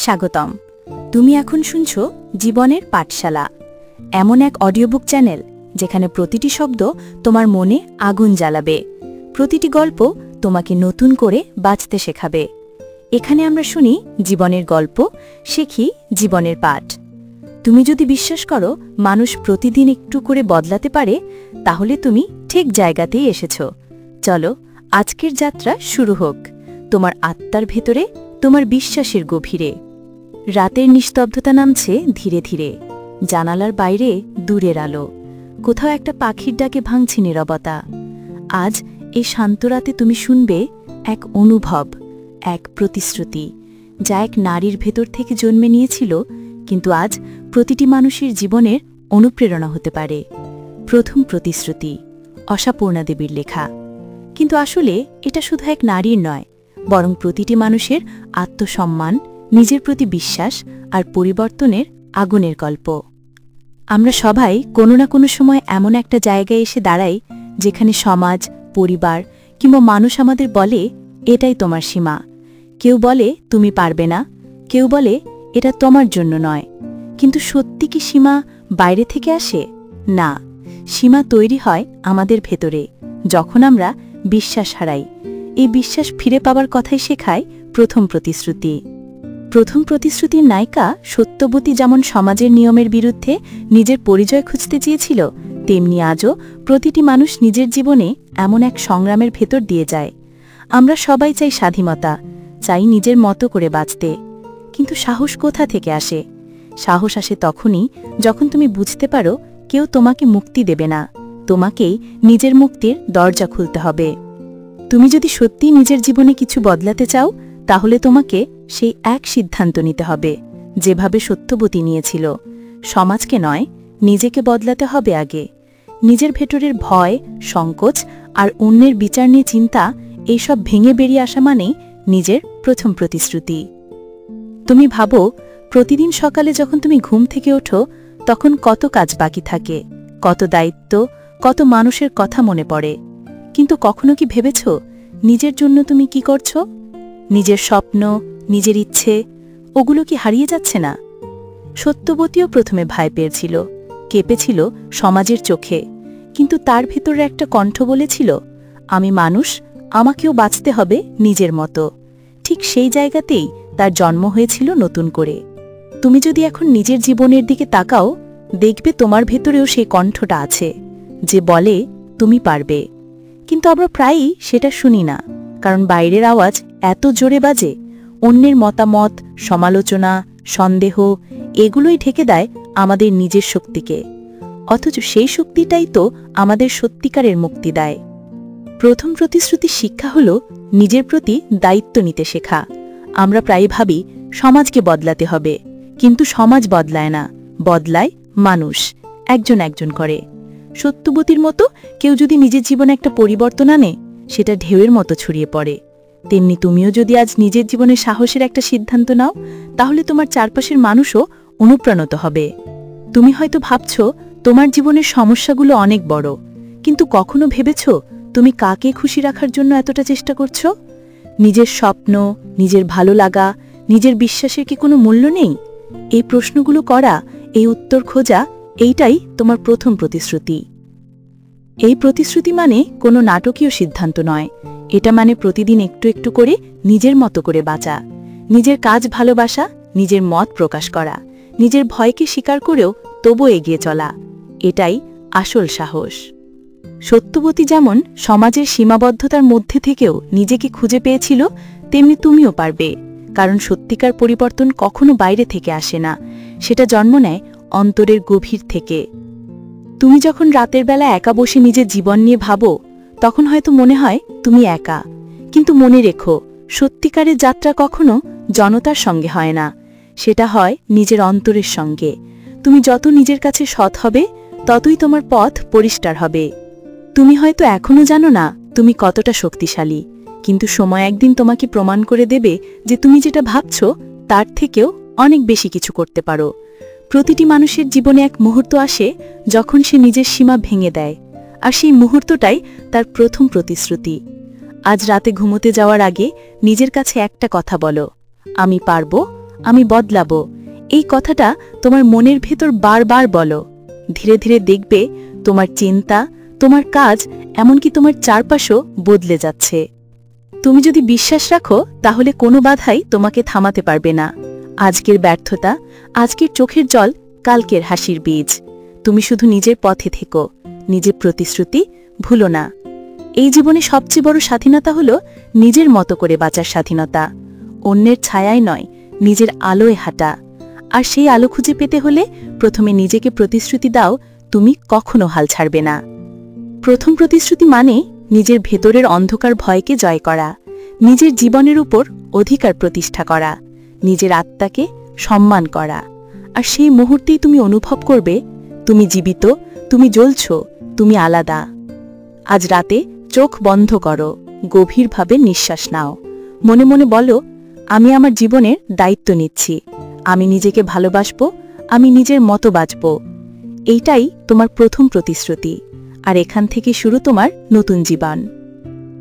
স্বাগতম। তুমি এখন শুনছো জীবনের পাঠশালা, এমন এক অডিওবুক চ্যানেল যেখানে প্রতিটি শব্দ তোমার মনে আগুন জ্বালাবে, প্রতিটি গল্প তোমাকে নতুন করে বাঁচতে শেখাবে। এখানে আমরা শুনি জীবনের গল্প, শিখি জীবনের পাঠ। তুমি যদি বিশ্বাস করো মানুষ প্রতিদিন একটু করে বদলাতে পারে, তাহলে তুমি ঠিক জায়গাতেই এসেছ। চলো আজকের যাত্রা শুরু হোক, তোমার আত্মার ভেতরে, তোমার বিশ্বাসের গভীরে। রাতের নিস্তব্ধতা নামছে ধীরে ধীরে, জানালার বাইরে দূরের আলো, কোথাও একটা পাখির ডাকে ভাঙছে নীরবতা। আজ এই শান্ত রাতে তুমি শুনবে এক অনুভব, এক প্রতিশ্রুতি, যা এক নারীর ভেতর থেকে জন্মে নিয়েছিল, কিন্তু আজ প্রতিটি মানুষের জীবনের অনুপ্রেরণা হতে পারে। প্রথম প্রতিশ্রুতি, অসাপূর্ণা দেবীর লেখা। কিন্তু আসলে এটা শুধু এক নারীর নয়, বরং প্রতিটি মানুষের আত্মসম্মান, নিজের প্রতি বিশ্বাস আর পরিবর্তনের আগুনের গল্প। আমরা সবাই কোনো না কোনো সময় এমন একটা জায়গায় এসে দাঁড়াই যেখানে সমাজ, পরিবার কিংবা মানুষ আমাদের বলে, এটাই তোমার সীমা। কেউ বলে তুমি পারবে না, কেউ বলে এটা তোমার জন্য নয়। কিন্তু সত্যি কি সীমা বাইরে থেকে আসে? না, সীমা তৈরি হয় আমাদের ভেতরে, যখন আমরা বিশ্বাস হারাই। এই বিশ্বাস ফিরে পাবার কথাই শেখায় প্রথম প্রতিশ্রুতি। প্রথম প্রতিশ্রুতির নায়িকা সত্যবতী যেমন সমাজের নিয়মের বিরুদ্ধে নিজের পরিচয় খুঁজতে চেয়েছিল, তেমনি আজও প্রতিটি মানুষ নিজের জীবনে এমন এক সংগ্রামের ভেতর দিয়ে যায়। আমরা সবাই চাই স্বাধীনতা, চাই নিজের মতো করে বাঁচতে। কিন্তু সাহস কোথা থেকে আসে? সাহস আসে তখনই যখন তুমি বুঝতে পারো কেউ তোমাকে মুক্তি দেবে না, তোমাকেই নিজের মুক্তির দরজা খুলতে হবে। তুমি যদি সত্যি নিজের জীবনে কিছু বদলাতে চাও, তাহলে তোমাকে সেই এক সিদ্ধান্ত নিতে হবে, যেভাবে সত্যবতী নিয়েছিল। সমাজকে নয়, নিজেকে বদলাতে হবে আগে। নিজের ভেতরের ভয়, সংকোচ আর অন্যের বিচার নিয়ে চিন্তা, এইসব ভেঙে বেরিয়ে আসা মানেই নিজের প্রথম প্রতিশ্রুতি। তুমি ভাবো, প্রতিদিন সকালে যখন তুমি ঘুম থেকে ওঠো, তখন কত কাজ বাকি থাকে, কত দায়িত্ব, কত মানুষের কথা মনে পড়ে। কিন্তু কখনো কি ভেবেছ নিজের জন্য তুমি কি করছো? নিজের স্বপ্ন, নিজের ইচ্ছে, ওগুলো কি হারিয়ে যাচ্ছে না? সত্যবতীও প্রথমে ভয় পেয়েছিল, কেঁপেছিল সমাজের চোখে, কিন্তু তার ভেতরে একটা কণ্ঠ বলেছিল, আমি মানুষ, আমাকেও বাঁচতে হবে নিজের মতো। ঠিক সেই জায়গাতেই তার জন্ম হয়েছিল নতুন করে। তুমি যদি এখন নিজের জীবনের দিকে তাকাও, দেখবে তোমার ভেতরেও সেই কণ্ঠটা আছে, যে বলে তুমি পারবে। কিন্তু আমরা প্রায়ই সেটা শুনি না, কারণ বাইরের আওয়াজ এত জোরে বাজে, অন্যের মতামত, সমালোচনা, সন্দেহ, এগুলোই ঢেকে দেয় আমাদের নিজের শক্তিকে। অথচ সেই শক্তিটাই তো আমাদের সত্যিকারের মুক্তি দেয়। প্রথম প্রতিশ্রুতি শিক্ষা হল নিজের প্রতি দায়িত্ব নিতে শেখা। আমরা প্রায় ভাবি সমাজকে বদলাতে হবে, কিন্তু সমাজ বদলায় না, বদলায় মানুষ, একজন একজন করে। সত্যবতীর মতো কেউ যদি নিজের জীবনে একটা পরিবর্তন আনে, সেটা ঢেউয়ের মতো ছড়িয়ে পড়ে। তেমনি তুমিও যদি আজ নিজের জীবনে সাহসের একটা সিদ্ধান্ত নাও, তাহলে তোমার চারপাশের মানুষও অনুপ্রাণিত হবে। তুমি হয়তো ভাবছ তোমার জীবনের সমস্যাগুলো অনেক বড়, কিন্তু কখনো ভেবেছ তুমি কাকে খুশি রাখার জন্য এতটা চেষ্টা করছ? নিজের স্বপ্ন, নিজের ভালো লাগা, নিজের বিশ্বাসের কি কোনো মূল্য নেই? এই প্রশ্নগুলো করা, এই উত্তর খোঁজা, এইটাই তোমার প্রথম প্রতিশ্রুতি। এই প্রতিশ্রুতি মানে কোনো নাটকীয় সিদ্ধান্ত নয়, এটা মানে প্রতিদিন একটু একটু করে নিজের মতো করে বাঁচা, নিজের কাজ ভালোবাসা, নিজের মত প্রকাশ করা, নিজের ভয়কে স্বীকার করেও তবু এগিয়ে চলা। এটাই আসল সাহস। সত্যবতী যেমন সমাজের সীমাবদ্ধতার মধ্যে থেকেও নিজেকে খুঁজে পেয়েছিল, তেমনি তুমিও পারবে। কারণ সত্যিকার পরিবর্তন কখনো বাইরে থেকে আসে না, সেটা জন্ম নেয় অন্তরের গভীর থেকে। তুমি যখন রাতের বেলা একা বসে নিজের জীবন নিয়ে ভাবো, তখন হয়তো মনে হয় তুমি একা। কিন্তু মনে রেখো, সত্যিকারের যাত্রা কখনো জনতার সঙ্গে হয় না, সেটা হয় নিজের অন্তরের সঙ্গে। তুমি যত নিজের কাছে সৎ হবে, ততই তোমার পথ পরিষ্কার হবে। তুমি হয়তো এখনো জানো না তুমি কতটা শক্তিশালী, কিন্তু সময় একদিন তোমাকে প্রমাণ করে দেবে যে তুমি যেটা ভাবছ তার থেকেও অনেক বেশি কিছু করতে পারো। প্রতিটি মানুষের জীবনে এক মুহূর্ত আসে যখন সে নিজের সীমা ভেঙে দেয়, আর সেই মুহূর্তটাই তার প্রথম প্রতিশ্রুতি। আজ রাতে ঘুমোতে যাওয়ার আগে নিজের কাছে একটা কথা বলো, আমি পারবো, আমি বদলাবো। এই কথাটা তোমার মনের ভেতর বারবার বলো। ধীরে ধীরে দেখবে তোমার চিন্তা, তোমার কাজ, এমনকি তোমার চারপাশও বদলে যাচ্ছে। তুমি যদি বিশ্বাস রাখো তাহলে কোনো বাধাই তোমাকে থামাতে পারবে না। আজকের ব্যর্থতা, আজকের চোখের জল, কালকের হাসির বীজ। তুমি শুধু নিজের পথে থেকো, নিজের প্রতিশ্রুতি ভুলো না। এই জীবনে সবচেয়ে বড় স্বাধীনতা হলো নিজের মতো করে বাঁচার স্বাধীনতা। অন্যের ছায়ায় নয়, নিজের আলোয় হাঁটা। আর সেই আলো খুঁজে পেতে হলে প্রথমে নিজেকে প্রতিশ্রুতি দাও, তুমি কখনো হাল ছাড়বে না। প্রথম প্রতিশ্রুতি মানে নিজের ভেতরের অন্ধকার ভয়কে জয় করা, নিজের জীবনের উপর অধিকার প্রতিষ্ঠা করা, নিজের আত্মাকে সম্মান করা। আর সেই মুহূর্তেই তুমি অনুভব করবে তুমি জীবিত, তুমি জ্বলছ, তুমি আলাদা। আজ রাতে চোখ বন্ধ করো, গভীরভাবে নিঃশ্বাস নাও। মনে মনে বলো, আমি আমার জীবনের দায়িত্ব নিচ্ছি, আমি নিজেকে ভালোবাসব, আমি নিজের মতো বাঁচব। এইটাই তোমার প্রথম প্রতিশ্রুতি। আর এখান থেকে শুরু তোমার নতুন জীবন।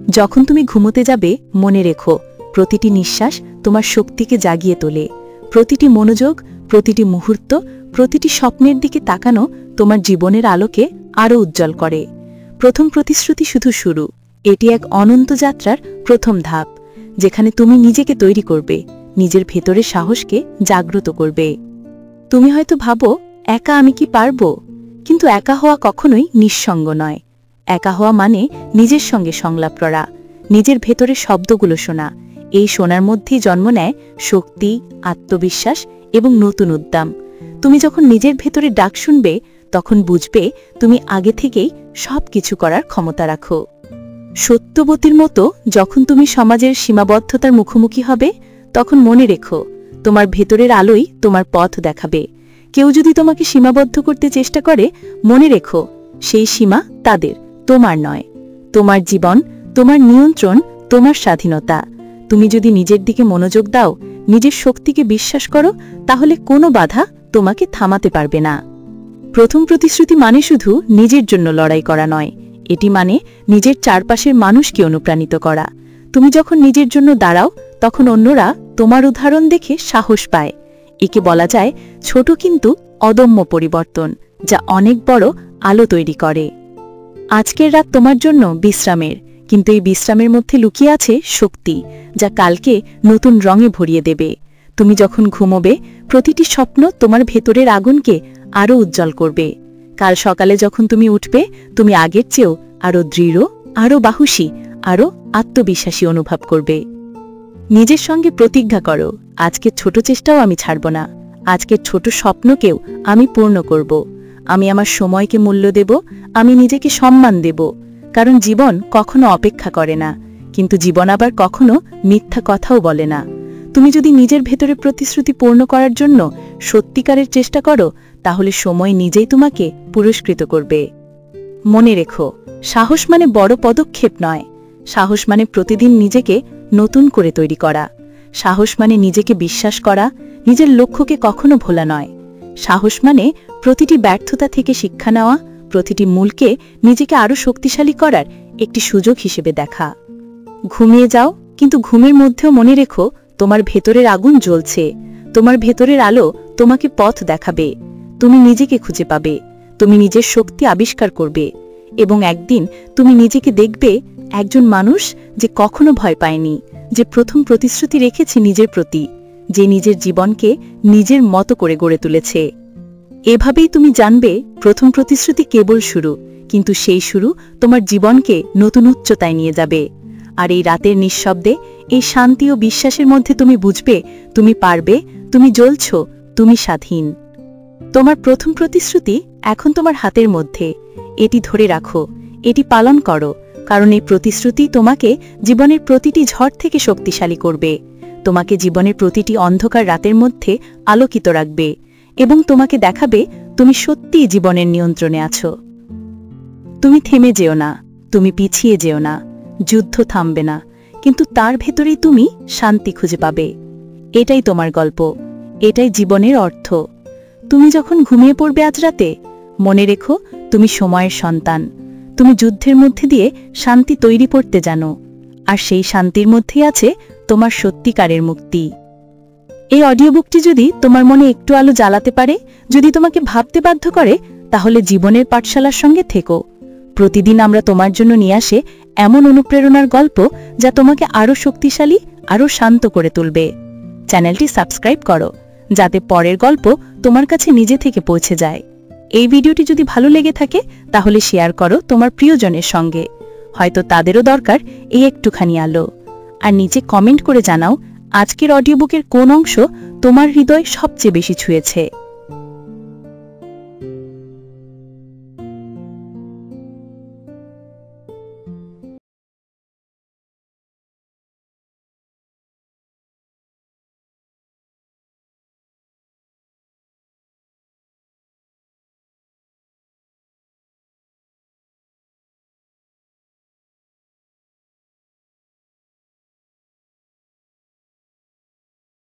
যখন তুমি ঘুমোতে যাবে মনে রেখো, প্রতিটি নিঃশ্বাস তোমার শক্তিকে জাগিয়ে তোলে। প্রতিটি মনোযোগ, প্রতিটি মুহূর্ত, প্রতিটি স্বপ্নের দিকে তাকানো তোমার জীবনের আলোকে আরও উজ্জ্বল করে। প্রথম প্রতিশ্রুতি শুধু শুরু, এটি এক অনন্ত যাত্রার প্রথম ধাপ, যেখানে তুমি নিজেকে তৈরি করবে, নিজের ভেতরের সাহসকে জাগ্রত করবে। তুমি হয়তো ভাবো, একা আমি কি পারবো? কিন্তু একা হওয়া কখনোই নিঃসঙ্গ নয়। একা হওয়া মানে নিজের সঙ্গে সংলাপ করা, নিজের ভেতরের শব্দগুলো শোনা। এই শোনার মধ্যেই জন্ম নেয় শক্তি, আত্মবিশ্বাস এবং নতুন উদ্যম। তুমি যখন নিজের ভেতরে ডাক শুনবে, তখন বুঝবে তুমি আগে থেকেই সব কিছু করার ক্ষমতা রাখো। সত্যবতীর মতো যখন তুমি সমাজের সীমাবদ্ধতার মুখোমুখি হবে, তখন মনে রেখো, তোমার ভেতরের আলোই তোমার পথ দেখাবে। কেউ যদি তোমাকে সীমাবদ্ধ করতে চেষ্টা করে, মনে রেখো, সেই সীমা তাদের, তোমার নয়। তোমার জীবন, তোমার নিয়ন্ত্রণ, তোমার স্বাধীনতা। তুমি যদি নিজের দিকে মনোযোগ দাও, নিজের শক্তিকে বিশ্বাস করো, তাহলে কোনো বাধা তোমাকে থামাতে পারবে না। প্রথম প্রতিশ্রুতি মানে শুধু নিজের জন্য লড়াই করা নয়, এটি মানে নিজের চারপাশের মানুষকে অনুপ্রাণিত করা। তুমি যখন নিজের জন্য দাঁড়াও, তখন অন্যরা তোমার উদাহরণ দেখে সাহস পায়। একে বলা যায় ছোট কিন্তু অদম্য পরিবর্তন, যা অনেক বড় আলো তৈরি করে। আজকের রাত তোমার জন্য বিশ্রামের, কিন্তু এই বিশ্রামের মধ্যে লুকিয়ে আছে শক্তি, যা কালকে নতুন রঙে ভরিয়ে দেবে। তুমি যখন ঘুমোবে, প্রতিটি স্বপ্ন তোমার ভেতরের আগুনকে আরও উজ্জ্বল করবে। কাল সকালে যখন তুমি উঠবে, তুমি আগের চেয়েও আরও দৃঢ়, আরও সাহসী, আরও আত্মবিশ্বাসী অনুভব করবে। নিজের সঙ্গে প্রতিজ্ঞা করো, আজকের ছোট চেষ্টাও আমি ছাড়ব না, আজকের ছোট স্বপ্নকেও আমি পূর্ণ করব। আমি আমার সময়কে মূল্য দেব, আমি নিজেকে সম্মান দেব। কারণ জীবন কখনো অপেক্ষা করে না, কিন্তু জীবন আবার কখনো মিথ্যা কথাও বলে না। তুমি যদি নিজের ভেতরে প্রতিশ্রুতি পূর্ণ করার জন্য সত্যিকারের চেষ্টা করো, তাহলে সময় নিজেই তোমাকে পুরস্কৃত করবে। মনে রেখো, সাহস মানে বড় পদক্ষেপ নয়, সাহস মানে প্রতিদিন নিজেকে নতুন করে তৈরি করা। সাহস মানে নিজেকে বিশ্বাস করা, নিজের লক্ষ্যকে কখনো ভোলা নয়। সাহস মানে প্রতিটি ব্যর্থতা থেকে শিক্ষা নেওয়া, প্রতিটি মূলকে নিজেকে আরও শক্তিশালী করার একটি সুযোগ হিসেবে দেখা। ঘুমিয়ে যাও, কিন্তু ঘুমের মধ্যেও মনে রেখো, তোমার ভেতরের আগুন জ্বলছে, তোমার ভেতরের আলো তোমাকে পথ দেখাবে। তুমি নিজেকে খুঁজে পাবে, তুমি নিজের শক্তি আবিষ্কার করবে, এবং একদিন তুমি নিজেকে দেখবে একজন মানুষ যে কখনো ভয় পায়নি, যে প্রথম প্রতিশ্রুতি রেখেছে নিজের প্রতি, যে নিজের জীবনকে নিজের মতো করে গড়ে তুলেছে। এভাবেই তুমি জানবে প্রথম প্রতিশ্রুতি কেবল শুরু, কিন্তু সেই শুরু তোমার জীবনকে নতুন উচ্চতায় নিয়ে যাবে। আর এই রাতের নিঃশব্দে, এই শান্তি ও বিশ্বাসের মধ্যে তুমি বুঝবে তুমি পারবে, তুমি জ্বলছ, তুমি স্বাধীন। তোমার প্রথম প্রতিশ্রুতি এখন তোমার হাতের মধ্যে। এটি ধরে রাখো, এটি পালন করো, কারণ এই প্রতিশ্রুতি তোমাকে জীবনের প্রতিটি ঝড় থেকে শক্তিশালী করবে, তোমাকে জীবনের প্রতিটি অন্ধকার রাতের মধ্যে আলোকিত রাখবে, এবং তোমাকে দেখাবে তুমি সত্যিই জীবনের নিয়ন্ত্রণে আছো। তুমি থেমে যেও না, তুমি পিছিয়ে যেও না, যুদ্ধ থামবে না, কিন্তু তার ভেতরেই তুমি শান্তি খুঁজে পাবে। এটাই তোমার গল্প, এটাই জীবনের অর্থ। তুমি যখন ঘুমিয়ে পড়বে আজ রাতে, মনে রেখো তুমি সময়ের সন্তান, তুমি যুদ্ধের মধ্যে দিয়ে শান্তি তৈরি করতে জানো, আর সেই শান্তির মধ্যেই আছে তোমার সত্যিকারের মুক্তি। এই অডিও বুকটি যদি তোমার মনে একটু আলো জ্বালাতে পারে, যদি তোমাকে ভাবতে বাধ্য করে, তাহলে জীবনের পাঠশালার সঙ্গে থেকো। প্রতিদিন আমরা তোমার জন্য নিয়ে আসে এমন অনুপ্রেরণার গল্প যা তোমাকে আরও শক্তিশালী, আরও শান্ত করে তুলবে। চ্যানেলটি সাবস্ক্রাইব করো, যাতে পরের গল্প তোমার কাছে নিজে থেকে পৌঁছে যায়। এই ভিডিওটি যদি ভালো লেগে থাকে তাহলে শেয়ার করো তোমার প্রিয়জনের সঙ্গে, হয়তো তাদেরও দরকার এই একটুখানি আলো। আর নিচে কমেন্ট করে জানাও আজকের অডিও বুকের কোন অংশ তোমার হৃদয় সবচেয়ে বেশি ছুঁয়েছে।